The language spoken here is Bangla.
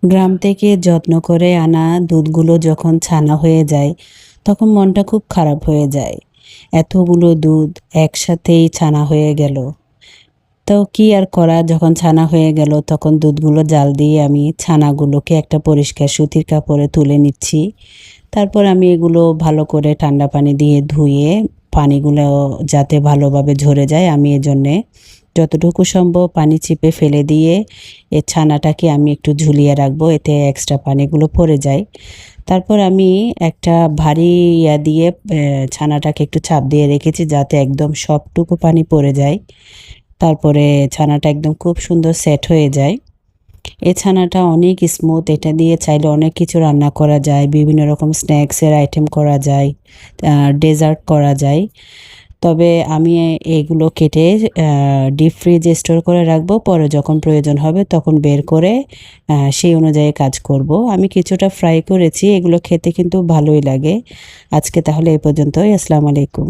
গ্রাম থেকে যত্ন করে আনা দুধগুলো যখন ছানা হয়ে যায় তখন মনটা খুব খারাপ হয়ে যায়। এতগুলো দুধ একসাথেই ছানা হয়ে গেল। তো কি আর করা, যখন ছানা হয়ে গেল তখন দুধগুলো জাল দিয়ে আমি ছানাগুলোকে একটা পরিষ্কার সুতির কাপড়ে তুলে নিচ্ছি। তারপর আমি এগুলো ভালো করে ঠান্ডা পানি দিয়ে ধুয়ে পানিগুলো যাতে ভালোভাবে ঝরে যায় আমি এজন্যে যতটুকু সম্ভব পানি চিপে ফেলে দিয়ে এ ছানাটাকে আমি একটু ঝুলিয়ে রাখবো, এতে এক্সট্রা পানিগুলো পড়ে যায়। তারপর আমি একটা ভারী দিয়ে ছানাটাকে একটু চাপ দিয়ে রেখেছি যাতে একদম সবটুকু পানি পড়ে যায়। তারপরে ছানাটা একদম খুব সুন্দর সেট হয়ে যায়। এই ছানাটা অনেক স্মুথ, এটা দিয়ে চাইলে অনেক কিছু রান্না করা যায়, বিভিন্ন রকম স্ন্যাক্সের আইটেম করা যায়, ডেজার্ট করা যায়। তবে আমি এগুলো কেটে ডিপ ফ্রিজে স্টোর করে রাখবো, পরে যখন প্রয়োজন হবে তখন বের করে সেই অনুযায়ী কাজ করব। আমি কিছুটা ফ্রাই করেছি, এগুলো খেতে কিন্তু ভালোই লাগে। আজকে তাহলে এই পর্যন্তই। আসসালামু আলাইকুম।